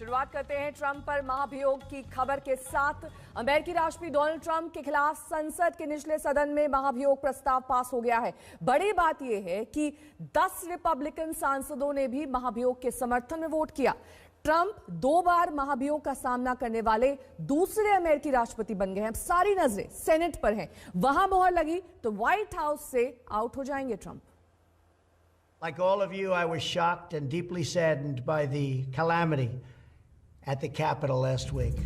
शुरुआत करते हैं ट्रंप पर महाभियोग की खबर के साथ। अमेरिकी राष्ट्रपति डोनाल्ड ट्रंप के खिलाफ संसद के निचले सदन में महाभियोग प्रस्ताव पास हो गया है। बड़ी बात यह है कि 10 रिपब्लिकन सांसदों ने भी महाभियोग के समर्थन में वोट किया। ट्रंप 2 बार महाभियोग का सामना करने वाले दूसरे अमेरिकी राष्ट्रपति बन गए हैं। अब सारी नजरें सेनेट पर हैं। वहां मोहर लगी तो व्हाइट हाउस से आउट हो जाएंगे Trump. Like all of you, I was shocked and deeply saddened by the calamity at the Capitol last week.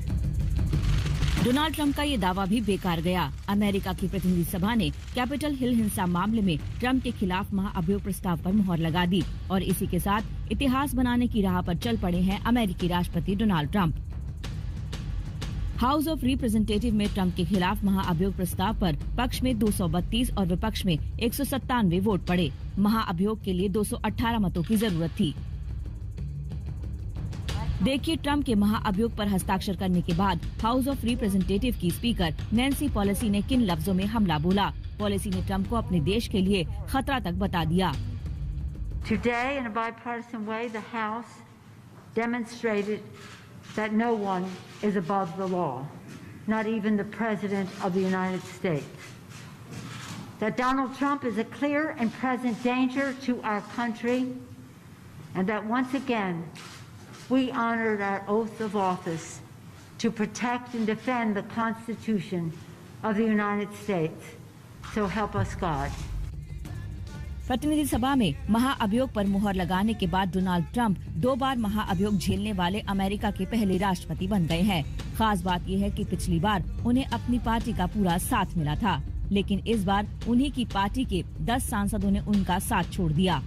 Donald Trump का ये दावा भी बेकार गया। अमेरिका की प्रतिनिधि सभा ने कैपिटल हिल हिंसा मामले में ट्रंप के खिलाफ महाअभियोग प्रस्ताव पर मुहर लगा दी और इसी के साथ इतिहास बनाने की राह पर चल पड़े हैं अमेरिकी राष्ट्रपति Donald Trump. House of representative में ट्रंप के खिलाफ महाअभियोग प्रस्ताव पर पक्ष में 232 और विपक्ष में 197 वोट पड़े। महाअभियोग के लिए 218 मतों की जरूरत थी। देखिए ट्रंप के महाअभियोग पर हस्ताक्षर करने के बाद हाउस ऑफ रिप्रेजेंटेटिव की स्पीकर नैन्सी पेलोसी ने किन लफ्जों में हमला बोला। पेलोसी ने ट्रंप को अपने देश के लिए खतरा तक बता दिया। Today, in a bipartisan way, the House demonstrated that no one is above the law, not even the President of the United States. That Donald Trump is a clear and present danger to our country, and that once again we honored our oath of office to protect and defend the Constitution of the United States. So help us God. प्रतिनिधि सभा में महाअभियोग पर मुहर लगाने के बाद Donald Trump 2 बार महाअभियोग झेलने वाले अमेरिका के पहले राष्ट्रपति बन गए हैं। खास बात यह है कि पिछली बार उन्हें अपनी पार्टी का पूरा साथ मिला था, लेकिन इस बार उन्हीं की पार्टी के 10 सांसदों ने उनका साथ छोड़ दिया।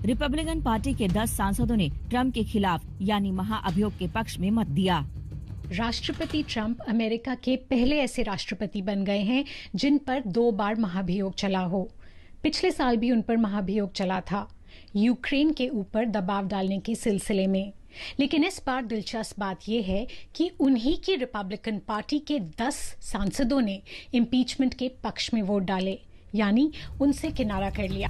रिपब्लिकन पार्टी के 10 सांसदों ने ट्रंप के खिलाफ यानी महाअभियोग के पक्ष में मत दिया। राष्ट्रपति ट्रंप अमेरिका के पहले ऐसे राष्ट्रपति बन गए हैं जिन पर 2 बार महाभियोग चला हो। पिछले साल भी उन पर महाभियोग चला था, यूक्रेन के ऊपर दबाव डालने के सिलसिले में। लेकिन इस बार दिलचस्प बात यह है कि उन्हीं की रिपब्लिकन पार्टी के 10 सांसदों ने इम्पीचमेंट के पक्ष में वोट डाले, यानी उनसे किनारा कर लिया।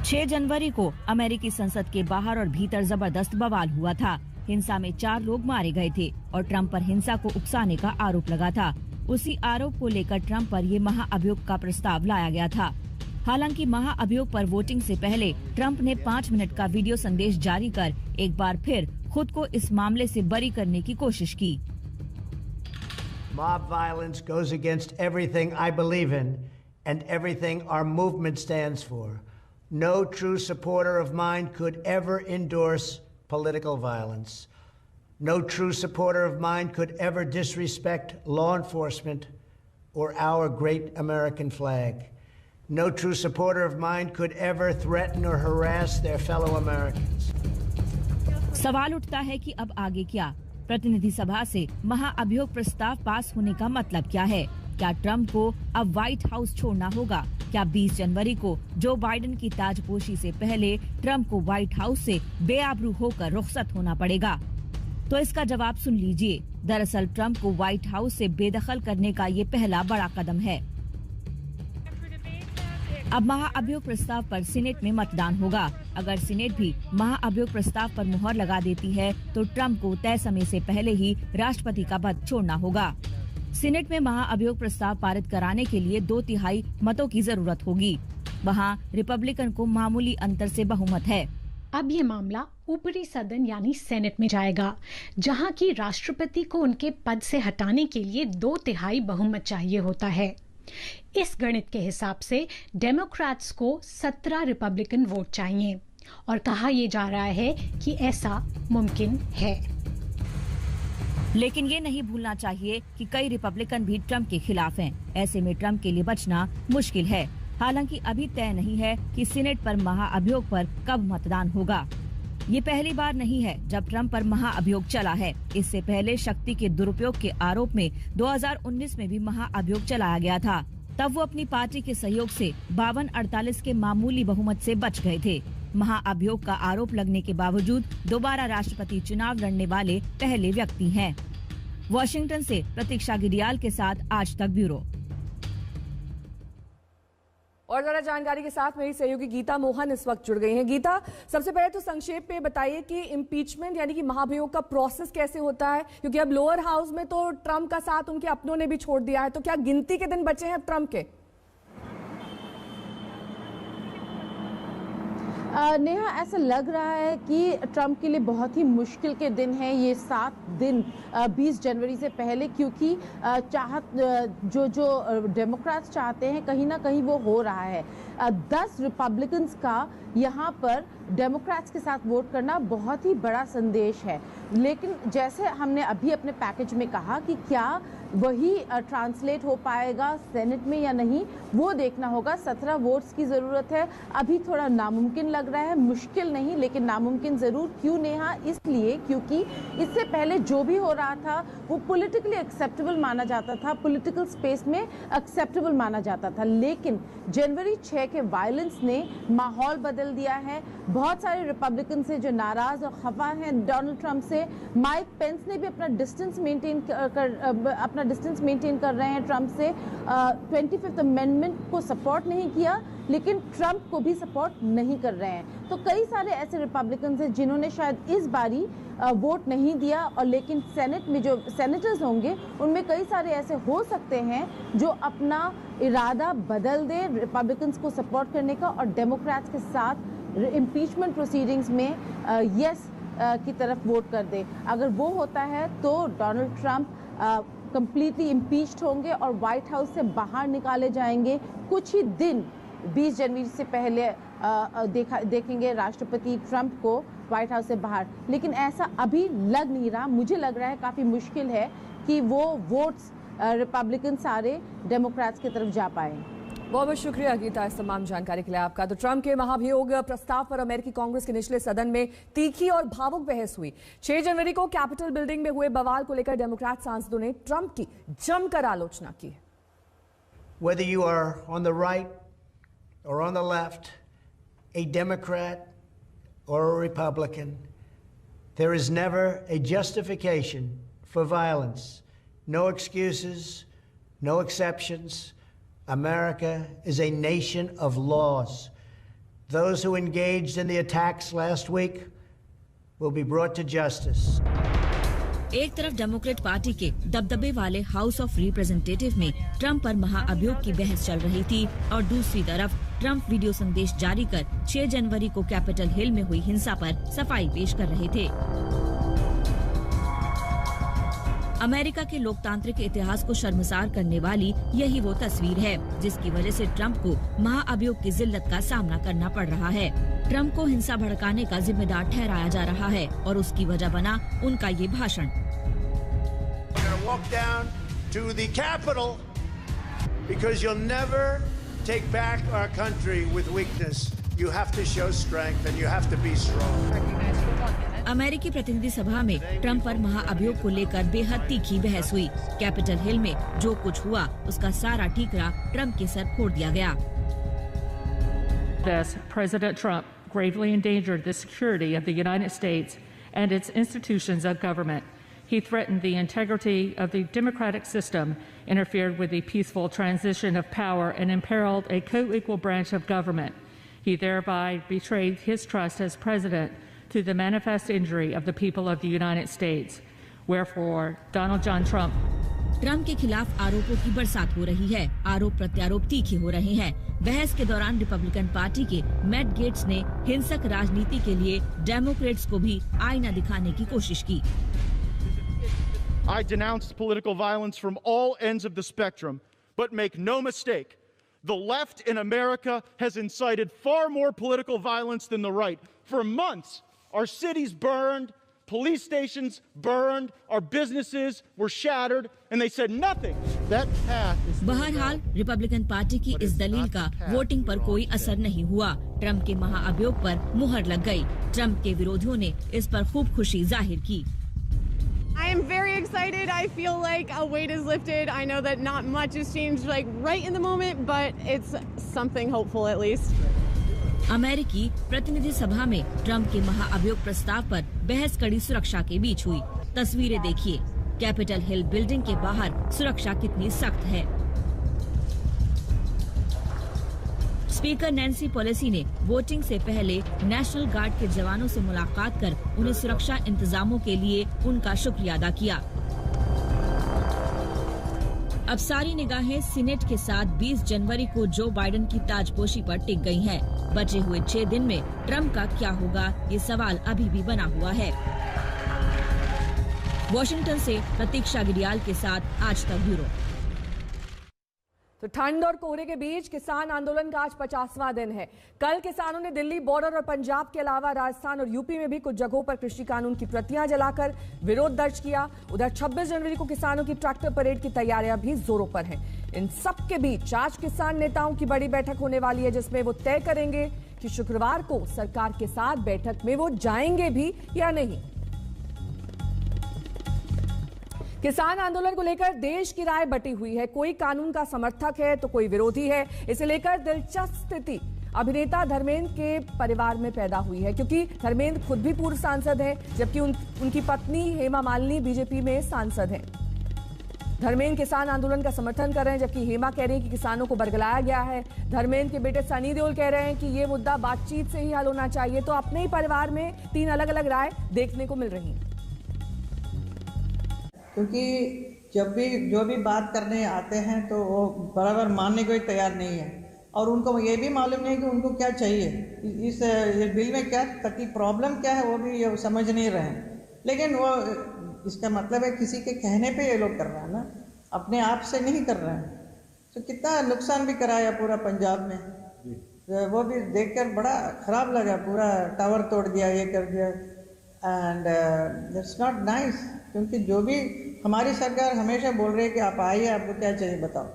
6 जनवरी को अमेरिकी संसद के बाहर और भीतर जबरदस्त बवाल हुआ था। हिंसा में 4 लोग मारे गए थे और ट्रंप पर हिंसा को उकसाने का आरोप लगा था। उसी आरोप को लेकर ट्रंप पर ये महाअभियोग का प्रस्ताव लाया गया था। हालांकि महाअभियोग पर वोटिंग से पहले ट्रंप ने 5 मिनट का वीडियो संदेश जारी कर एक बार फिर खुद को इस मामले से बरी करने की कोशिश की। Mob violence goes against everything I believe in and everything our movement stands for. No true supporter of mine could ever endorse political violence. No true supporter of mine could ever disrespect law enforcement or our great American flag. No true supporter of mine could ever threaten or harass their fellow Americans. सवाल उठता है कि अब आगे क्या? प्रतिनिधि सभा से महाअभियोग प्रस्ताव पास होने का मतलब क्या है? क्या ट्रंप को अब व्हाइट हाउस छोड़ना होगा? क्या 20 जनवरी को जो बाइडेन की ताजपोशी से पहले ट्रंप को व्हाइट हाउस से बेआबरू होकर रुखसत होना पड़ेगा? तो इसका जवाब सुन लीजिए। दरअसल ट्रंप को व्हाइट हाउस से बेदखल करने का ये पहला बड़ा कदम है। अब महाअभियोग प्रस्ताव पर सीनेट में मतदान होगा। अगर सीनेट भी महाअभियोग प्रस्ताव पर मुहर लगा देती है तो ट्रंप को तय समय से पहले ही राष्ट्रपति का पद छोड़ना होगा। सीनेट में महाअभियोग प्रस्ताव पारित कराने के लिए 2/3 मतों की जरूरत होगी। वहाँ रिपब्लिकन को मामूली अंतर से बहुमत है। अब ये मामला ऊपरी सदन यानी सेनेट में जाएगा, जहाँ की राष्ट्रपति को उनके पद से हटाने के लिए 2/3 बहुमत चाहिए होता है। इस गणित के हिसाब से डेमोक्रेट्स को 17 रिपब्लिकन वोट चाहिए और कहा यह जा रहा है कि ऐसा मुमकिन है। लेकिन ये नहीं भूलना चाहिए कि कई रिपब्लिकन भी ट्रंप के खिलाफ हैं। ऐसे में ट्रंप के लिए बचना मुश्किल है। हालांकि अभी तय नहीं है कि सीनेट पर महाअभियोग पर कब मतदान होगा। ये पहली बार नहीं है जब ट्रंप पर महाअभियोग चला है। इससे पहले शक्ति के दुरुपयोग के आरोप में 2019 में भी महाअभियोग चलाया गया था। तब वो अपनी पार्टी के सहयोग से 52-48 के मामूली बहुमत से बच गए थे। महाअभियोग का आरोप लगने के बावजूद दोबारा राष्ट्रपति चुनाव लड़ने वाले पहले व्यक्ति हैं। वॉशिंगटन से प्रतीक्षा गिडियाल के साथ आज तक ब्यूरो। और ज्यादा जानकारी के साथ मेरी सहयोगी गीता मोहन इस वक्त जुड़ गई हैं। गीता, सबसे पहले तो संक्षेप में बताइए कि इम्पीचमेंट यानी कि महाभियोग का प्रोसेस कैसे होता है, क्योंकि अब लोअर हाउस में तो ट्रंप का साथ उनके अपनों ने भी छोड़ दिया है, तो क्या गिनती के दिन बचे हैं अब ट्रंप के? नेहा, ऐसा लग रहा है कि ट्रंप के लिए बहुत ही मुश्किल के दिन हैं ये 7 दिन 20 जनवरी से पहले, क्योंकि जो डेमोक्रेट्स चाहते हैं कहीं ना कहीं वो हो रहा है। 10 रिपब्लिकन्स का यहाँ पर डेमोक्रेट्स के साथ वोट करना बहुत ही बड़ा संदेश है, लेकिन जैसे हमने अभी अपने पैकेज में कहा कि क्या वही ट्रांसलेट हो पाएगा सेनेट में या नहीं, वो देखना होगा। 17 वोट्स की ज़रूरत है। अभी थोड़ा नामुमकिन लग रहा है, मुश्किल नहीं लेकिन नामुमकिन ज़रूर। क्यों नेहा? इसलिए क्योंकि इससे पहले जो भी हो रहा था वो पॉलिटिकली एक्सेप्टेबल माना जाता था, पॉलिटिकल स्पेस में एक्सेप्टेबल माना जाता था, लेकिन जनवरी 6 के वायलेंस ने माहौल बदल दिया है। बहुत सारे रिपब्लिकन से जो नाराज और खफा हैं डोनाल्ड ट्रंप से, माइक पेंस ने भी अपना डिस्टेंस मेंटेन कर रहे हैं ट्रंप से। 25th अमेंडमेंट को सपोर्ट नहीं किया, लेकिन ट्रंप को भी सपोर्ट नहीं कर रहे हैं। तो कई सारे ऐसे रिपब्लिकन हैं जिन्होंने शायद इस बारी वोट नहीं दिया, और लेकिन सेनेट में जो सेनेटर्स होंगे उनमें कई सारे ऐसे हो सकते हैं जो अपना इरादा बदल दे रिपब्लिकन्स को सपोर्ट करने का और डेमोक्रेट्स के साथ इम्पीचमेंट प्रोसीडिंग्स में यस की तरफ वोट कर दे। अगर वो होता है तो डोनाल्ड ट्रंप कंप्लीटली इम्पीच्ड होंगे और व्हाइट हाउस से बाहर निकाले जाएंगे। कुछ ही दिन 20 जनवरी से पहले देखेंगे राष्ट्रपति ट्रंप को व्हाइट हाउस से बाहर, लेकिन ऐसा अभी लग नहीं रहा। मुझे लग रहा है काफ़ी मुश्किल है कि वो वोट्स रिपब्लिकन सारे डेमोक्रेट्स की तरफ जा पाए। बहुत बहुत शुक्रिया गीता इस तमाम जानकारी के लिए आपका। तो ट्रंप के महाभियोग प्रस्ताव पर अमेरिकी कांग्रेस के निचले सदन में तीखी और भावुक बहस हुई। 6 जनवरी को कैपिटल बिल्डिंग में हुए बवाल को लेकर डेमोक्रेट सांसदों ने ट्रंप की जमकर आलोचना की। Whether you are on the right or on the left, a Democrat or a Republican, there is never a justification for violence. No excuses, no exceptions. America is a nation of laws. Those who engaged in the attacks last week will be brought to justice. एक तरफ Democrat party के दबदबे वाले house of representative में Trump पर महाअभियोग की बहस चल रही थी और दूसरी तरफ ट्रंप वीडियो संदेश जारी कर 6 जनवरी को कैपिटल हिल में हुई हिंसा पर सफाई पेश कर रहे थे। अमेरिका के लोकतांत्रिक इतिहास को शर्मसार करने वाली यही वो तस्वीर है जिसकी वजह से ट्रंप को महाअभियोग की जिल्लत का सामना करना पड़ रहा है। ट्रंप को हिंसा भड़काने का जिम्मेदार ठहराया जा रहा है और उसकी वजह बना उनका ये भाषण। अमेरिकी प्रतिनिधि सभा में ट्रंप पर महाअभियोग को लेकर बेहद तीखी बहस हुई। कैपिटल हिल में जो कुछ हुआ उसका सारा ठीकरा ट्रंप के सर फोड़ दिया गया। President Trump gravely endangered the security of the United States and its institutions of government. He threatened the integrity of the democratic system, interfered with the peaceful transition of power, and imperiled a co-equal branch of government. He thereby betrayed his trust as president to the manifest injury of the people of the United States. Wherefore, Donald John Trump Trump के खिलाफ आरोपों की बरसात हो रही है। आरोप प्रत्यारोप तीखे हो रहे हैं। बहस के दौरान रिपब्लिकन पार्टी के मैट गेट्स ने हिंसक राजनीति के लिए डेमोक्रेट्स को भी आईना दिखाने की कोशिश की। I denounce political violence from all ends of the spectrum, but make no mistake, the left in America has incited far more political violence than the right. For months, our cities burned, police stations burned, our businesses were shattered, and they said nothing. That path is बहरहाल Republican party की इस दलील का voting पर कोई असर नहीं हुआ। ट्रंप के महाअभियोग पर मुहर लग गई। ट्रंप के विरोधियों ने इस पर खूब खुशी जाहिर की। I am very excited. I feel like a weight is lifted. I know that not much has changed like right in the moment, but it's something hopeful at least. अमेरिकी प्रतिनिधि सभा में ट्रंप के महाअभियोग प्रस्ताव पर बहस कड़ी सुरक्षा के बीच हुई। तस्वीरें देखिए, कैपिटल हिल बिल्डिंग के बाहर सुरक्षा कितनी सख्त है। स्पीकर नैन्सी पेलोसी ने वोटिंग से पहले नेशनल गार्ड के जवानों से मुलाकात कर उन्हें सुरक्षा इंतजामों के लिए उनका शुक्रिया अदा किया। अब सारी निगाहें सीनेट के साथ 20 जनवरी को जो बाइडेन की ताजपोशी पर टिक गई हैं। बचे हुए 6 दिन में ट्रंप का क्या होगा, ये सवाल अभी भी बना हुआ है। वॉशिंगटन से प्रतीक्षा गिरियाल के साथ आज तक ब्यूरो। तो ठंड और कोहरे के बीच किसान आंदोलन का आज 50वां दिन है। कल किसानों ने दिल्ली बॉर्डर और पंजाब के अलावा राजस्थान और यूपी में भी कुछ जगहों पर कृषि कानून की प्रतियां जलाकर विरोध दर्ज किया। उधर 26 जनवरी को किसानों की ट्रैक्टर परेड की तैयारियां भी जोरों पर हैं। इन सब के बीच आज किसान नेताओं की बड़ी बैठक होने वाली है, जिसमें वो तय करेंगे कि शुक्रवार को सरकार के साथ बैठक में वो जाएंगे भी या नहीं। किसान आंदोलन को लेकर देश की राय बटी हुई है। कोई कानून का समर्थक है तो कोई विरोधी है। इसे लेकर दिलचस्प स्थिति अभिनेता धर्मेंद्र के परिवार में पैदा हुई है, क्योंकि धर्मेंद्र खुद भी पूर्व सांसद हैं, जबकि उनकी पत्नी हेमा मालिनी बीजेपी में सांसद हैं। धर्मेंद्र किसान आंदोलन का समर्थन कर रहे हैं, जबकि हेमा कह रही हैं कि किसानों को बरगलाया गया है। धर्मेंद्र के बेटे सनी देओल कह रहे हैं कि ये मुद्दा बातचीत से ही हल होना चाहिए। तो अपने ही परिवार में 3 अलग अलग राय देखने को मिल रही है। क्योंकि जब भी जो भी बात करने आते हैं तो वो बराबर मानने को ही तैयार नहीं है, और उनको ये भी मालूम नहीं कि उनको क्या चाहिए, इस बिल में क्या तकलीफ प्रॉब्लम क्या है वो भी ये समझ नहीं रहे हैं। लेकिन वो इसका मतलब है किसी के कहने पे ये लोग कर रहे हैं ना, अपने आप से नहीं कर रहे हैं। तो कितना नुकसान भी कराया पूरा पंजाब में, वो भी देखकर बड़ा खराब लगा। पूरा टावर तोड़ दिया, ये कर दिया, एंड इट्स नॉट नाइस। क्योंकि जो भी हमारी सरकार हमेशा बोल रही है कि आप आइए, आपको क्या चाहिए बताओ,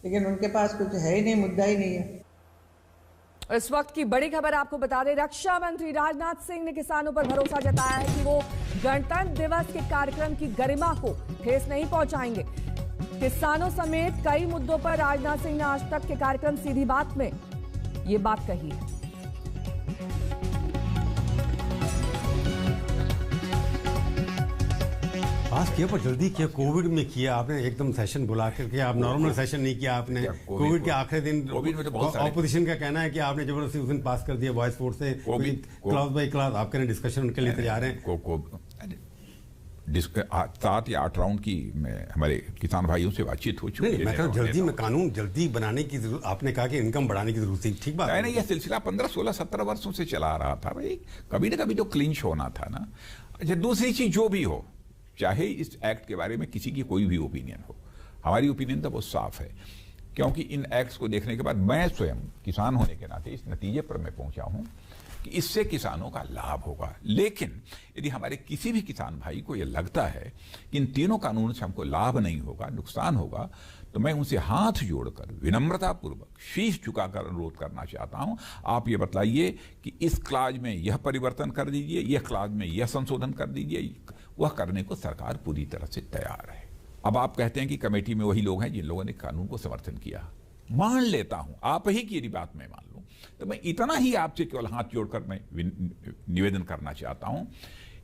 लेकिन उनके पास कुछ है ही नहीं, मुद्दा ही नहीं है। इस वक्त की बड़ी खबर आपको बता दें, रक्षा मंत्री राजनाथ सिंह ने किसानों पर भरोसा जताया है कि वो गणतंत्र दिवस के कार्यक्रम की गरिमा को ठेस नहीं पहुंचाएंगे। किसानों समेत कई मुद्दों पर राजनाथ सिंह ने आज तक के कार्यक्रम सीधी बात में ये बात कही है। पास किया पर जल्दी किया, कोविड में किया आपने, एकदम सेशन बुला करके आप नॉर्मल सेशन नहीं किया आपने। कोविड के आखिरी दिन ऑपोजिशन का कहना है कि आपने जबरदस्ती उस दिन पास कर दिया वॉइस वोट से, क्लास बाय क्लास आप कह रहे हैं डिस्कशन उनके लिए तैयार हैं। 7 या 8 राउंड की हमारे किसान भाइयों से बातचीत हो चुकी है। मैं कह जल्दी में कानून जल्दी बनाने की जरूरत, आपने कहा कि इनकम बढ़ाने की जरूरत थी, ठीक बात है। यह सिलसिला 15, 16, 17 वर्षों से चला आ रहा था भाई, कभी ना कभी तो क्लिंच होना था ना। अच्छा, दूसरी चीज जो भी हो, चाहे इस एक्ट के बारे में किसी की कोई भी ओपिनियन हो, हमारी ओपिनियन तो बहुत साफ है। क्योंकि इन एक्ट्स को देखने के बाद मैं स्वयं किसान होने के नाते इस नतीजे पर मैं पहुंचा हूं कि इससे किसानों का लाभ होगा। लेकिन यदि हमारे किसी भी किसान भाई को यह लगता है कि इन तीनों कानूनों से हमको लाभ नहीं होगा, नुकसान होगा, तो मैं उनसे हाथ जोड़कर विनम्रतापूर्वक शीश झुकाकर अनुरोध करना चाहता हूं, आप ये बतलाइए कि इस क्लाज में यह परिवर्तन कर दीजिए, यह क्लाज में यह संशोधन कर दीजिए। वह करने को सरकार पूरी तरह से तैयार है। अब आप कहते हैं कि कमेटी में वही लोग हैं जिन लोगों ने कानून को समर्थन किया। मान लेता हूं, आप ही की यदि बात मैं मान लूं, तो मैं इतना ही आपसे केवल हाथ जोड़कर मैं निवेदन करना चाहता हूं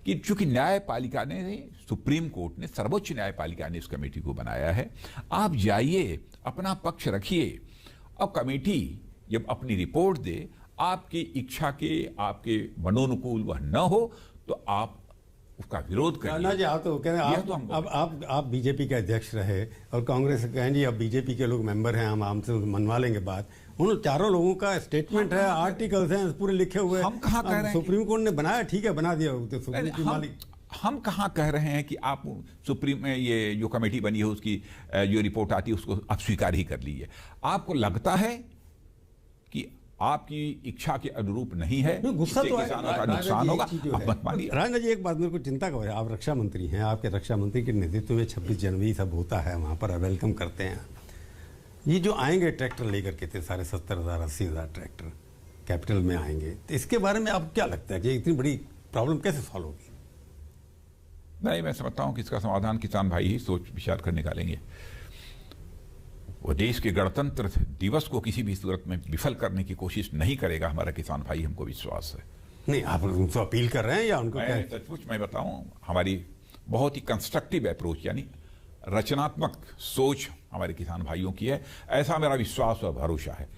कि चूंकि न्यायपालिका ने, सुप्रीम कोर्ट ने, सर्वोच्च न्यायपालिका ने इस कमेटी को बनाया है, आप जाइए, अपना पक्ष रखिए। अब कमेटी जब अपनी रिपोर्ट दे, आपकी इच्छा के, आपके मनोनुकूल वह न हो, तो आप उसका विरोध करिए। जी आप तो कह रहे हैं आप बीजेपी के अध्यक्ष रहे और कांग्रेस कहें जी अब बीजेपी के लोग मेंबर हैं, हम हमसे मनवा लेंगे बात। उन चारों लोगों का स्टेटमेंट है, आर्टिकल्स हैं पूरे लिखे हुए। हम कहाँ कह रहे हैं सुप्रीम कोर्ट ने बनाया, ठीक है बना दिया, तो सुप्रीम की मालिक। हम कहाँ कह रहे हैं कि आप सुप्रीम में ये जो कमेटी बनी है उसकी जो रिपोर्ट आती है उसको आप स्वीकार ही कर लीजिए। आपको लगता है कि आपकी इच्छा के अनुरूप नहीं है, गुस्सा तो किसानों का नुकसान होगा, आप मत मानिए। राजनाथ जी एक बात मेरे को चिंता का है, आप रक्षा मंत्री हैं, आपके रक्षा मंत्री के नेतृत्व में 26 जनवरी सब होता है, वहाँ पर वेलकम करते हैं। ये जो आएंगे ट्रैक्टर लेकर के थे, सारे 70,000 80,000 ट्रैक्टर कैपिटल में आएंगे, तो इसके बारे में आपको क्या लगता है कि इतनी बड़ी प्रॉब्लम कैसे सॉल्व होगी? नहीं, मैं समझता हूँ कि इसका समाधान किसान भाई ही सोच विचार कर निकालेंगे। वो देश के गणतंत्र दिवस को किसी भी सूरत में विफल करने की कोशिश नहीं करेगा हमारा किसान भाई, हमको विश्वास है। नहीं, आप उनको अपील कर रहे हैं या उनको क्या? सचमुच मैं बताऊं, हमारी बहुत ही कंस्ट्रक्टिव अप्रोच यानी रचनात्मक सोच हमारे किसान भाइयों की है, ऐसा मेरा विश्वास और भरोसा है।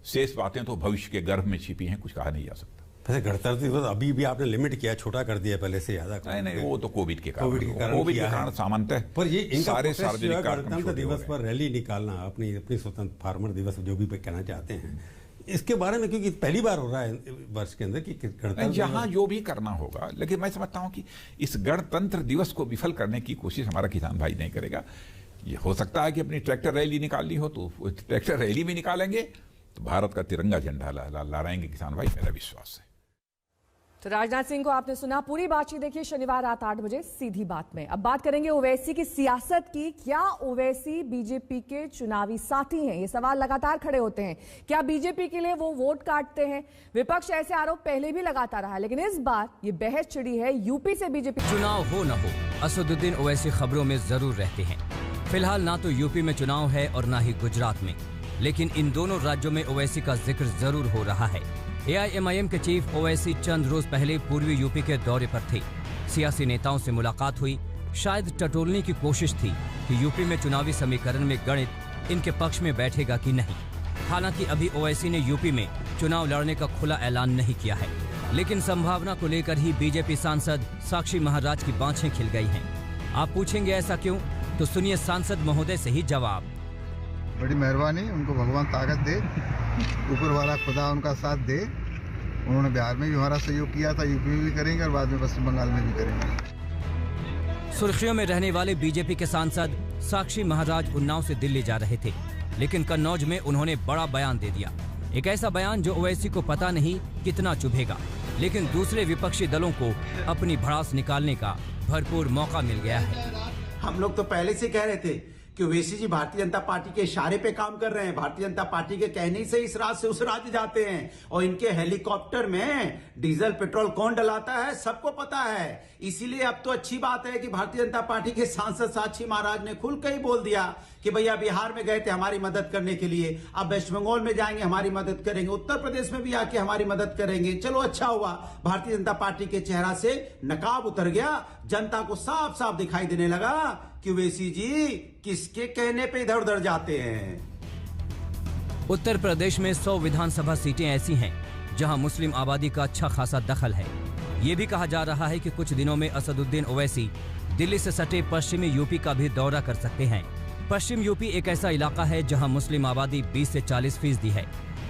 शेष बातें तो भविष्य के गर्भ में छिपी हैं, कुछ कहा नहीं जा सकता। वैसे गणतंत्र दिवस अभी भी आपने लिमिट किया, छोटा कर दिया पहले से ज्यादा। नहीं, वो तो कोविड के कारण सामान्यतः पर ये इनका सारे सार्वजनिक गणतंत्र दिवस पर रैली निकालना, अपनी स्वतंत्र फार्मर दिवस जो भी कहना चाहते हैं, इसके बारे में, क्योंकि पहली बार हो रहा है वर्ष के अंदर कि गणतंत्र जहां जो भी करना होगा, लेकिन मैं समझता हूं कि इस गणतंत्र दिवस को विफल करने की कोशिश हमारा किसान भाई नहीं करेगा। ये हो सकता है कि अपनी ट्रैक्टर रैली निकालनी हो तो ट्रैक्टर रैली भी निकालेंगे, तो भारत का तिरंगा झंडा लहराएंगे किसान भाई, मेरा विश्वास है। तो राजनाथ सिंह को आपने सुना। पूरी बातचीत देखिए शनिवार रात 8 बजे सीधी बात में। अब बात करेंगे ओवैसी की सियासत की। क्या ओवैसी बीजेपी के चुनावी साथी हैं? ये सवाल लगातार खड़े होते हैं। क्या बीजेपी के लिए वो वोट काटते हैं? विपक्ष ऐसे आरोप पहले भी लगाता रहा, लेकिन इस बार ये बहस छिड़ी है यूपी से बीजेपी। चुनाव हो न हो, असदुद्दीन ओवैसी खबरों में जरूर रहते हैं। फिलहाल ना तो यूपी में चुनाव है और ना ही गुजरात में, लेकिन इन दोनों राज्यों में ओवैसी का जिक्र जरूर हो रहा है। AIMIM के चीफ ओवैसी चंद रोज पहले पूर्वी यूपी के दौरे पर थे। सियासी नेताओं से मुलाकात हुई। शायद टटोलने की कोशिश थी कि यूपी में चुनावी समीकरण में गणित इनके पक्ष में बैठेगा कि नहीं। हालांकि अभी ओवैसी ने यूपी में चुनाव लड़ने का खुला ऐलान नहीं किया है, लेकिन संभावना को लेकर ही बीजेपी सांसद साक्षी महाराज की बाँछें खिल गई हैं। आप पूछेंगे ऐसा क्यों? तो सुनिए सांसद महोदय से ही जवाब। बड़ी मेहरबानी, उनको भगवान ताकत दे, ऊपर वाला खुदा उनका साथ दे। उन्होंने बिहार में भी हमारा सहयोग किया था, यूपी में भी करेंगे और बाद में पश्चिम बंगाल में भी करेंगे। सुर्खियों में रहने वाले बीजेपी के सांसद साक्षी महाराज उन्नाव से दिल्ली जा रहे थे, लेकिन कन्नौज में उन्होंने बड़ा बयान दे दिया। एक ऐसा बयान जो ओवैसी को पता नहीं कितना चुभेगा, लेकिन दूसरे विपक्षी दलों को अपनी भड़ास निकालने का भरपूर मौका मिल गया है। हम लोग तो पहले से कह रहे थे कि ओवैसी जी भारतीय जनता पार्टी के इशारे पे काम कर रहे हैं। राज्य जनता पार्टी के कहने से इस राज्य से उस राज्य जाते हैं, और इनके हेलीकॉप्टर में डीजल पेट्रोल कौन डलाता है सबको पता है। इसीलिए अब तो अच्छी बात है कि भारतीय जनता पार्टी के सांसद साक्षी महाराज ने खुल के ही बोल दिया कि भैया बिहार में गए थे हमारी मदद करने के लिए, अब वेस्ट बंगाल में जाएंगे हमारी मदद करेंगे, उत्तर प्रदेश में भी आके हमारी मदद करेंगे। चलो अच्छा हुआ, भारतीय जनता पार्टी के चेहरा से नकाब उतर गया, जनता को साफ साफ दिखाई देने लगा कि ओवैसी जी किसके कहने पे इधर उधर जाते हैं। उत्तर प्रदेश में 100 विधानसभा सीटें ऐसी हैं जहां मुस्लिम आबादी का अच्छा खासा दखल है। ये भी कहा जा रहा है कि कुछ दिनों में असदुद्दीन ओवैसी दिल्ली से सटे पश्चिमी यूपी का भी दौरा कर सकते हैं। पश्चिम यूपी एक ऐसा इलाका है जहां मुस्लिम आबादी 20 से 40% है।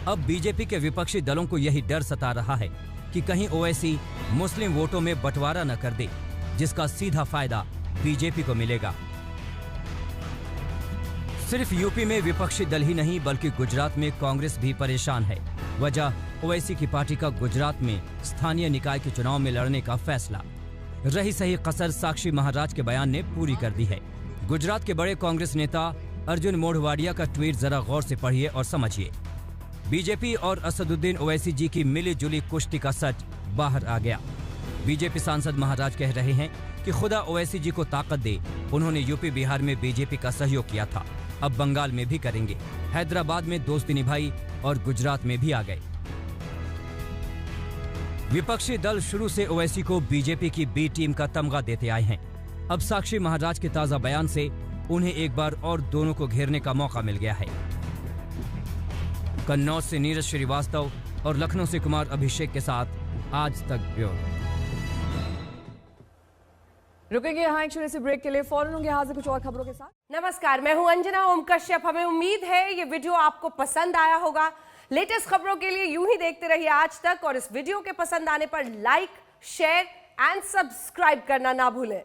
अब बीजेपी के विपक्षी दलों को यही डर सता रहा है कि कहीं ओवैसी मुस्लिम वोटों में बंटवारा न कर दे, जिसका सीधा फायदा बीजेपी को मिलेगा। सिर्फ यूपी में विपक्षी दल ही नहीं बल्कि गुजरात में कांग्रेस भी परेशान है। वजह ओवैसी की पार्टी का गुजरात में स्थानीय निकाय के चुनाव में लड़ने का फैसला। रही सही कसर साक्षी महाराज के बयान ने पूरी कर दी है। गुजरात के बड़े कांग्रेस नेता अर्जुन मोढवाडिया का ट्वीट जरा गौर से पढ़िए और समझिए। बीजेपी और असदुद्दीन ओवैसी जी की मिली जुली कुश्ती का सच बाहर आ गया। बीजेपी सांसद महाराज कह रहे हैं कि खुदा ओवैसी जी को ताकत दे, उन्होंने यूपी बिहार में बीजेपी का सहयोग किया था, अब बंगाल में भी करेंगे, हैदराबाद में दोस्ती निभाई और गुजरात में भी आ गए। विपक्षी दल शुरू से ओवैसी को बीजेपी की बी टीम का तमगा देते आए हैं। अब साक्षी महाराज के ताजा बयान से उन्हें एक बार और दोनों को घेरने का मौका मिल गया है। कन्नौज से नीरज श्रीवास्तव और लखनऊ से कुमार अभिषेक के साथ आज तक ब्यूरो। रुकेंगे यहाँ एक छोटे से ब्रेक के लिए, फौरन होंगे हाजिर कुछ और खबरों के साथ। नमस्कार, मैं हूं अंजना ओम कश्यप। हमें उम्मीद है ये वीडियो आपको पसंद आया होगा। लेटेस्ट खबरों के लिए यूं ही देखते रहिए आज तक, और इस वीडियो के पसंद आने पर लाइक, शेयर एंड सब्सक्राइब करना ना भूलें।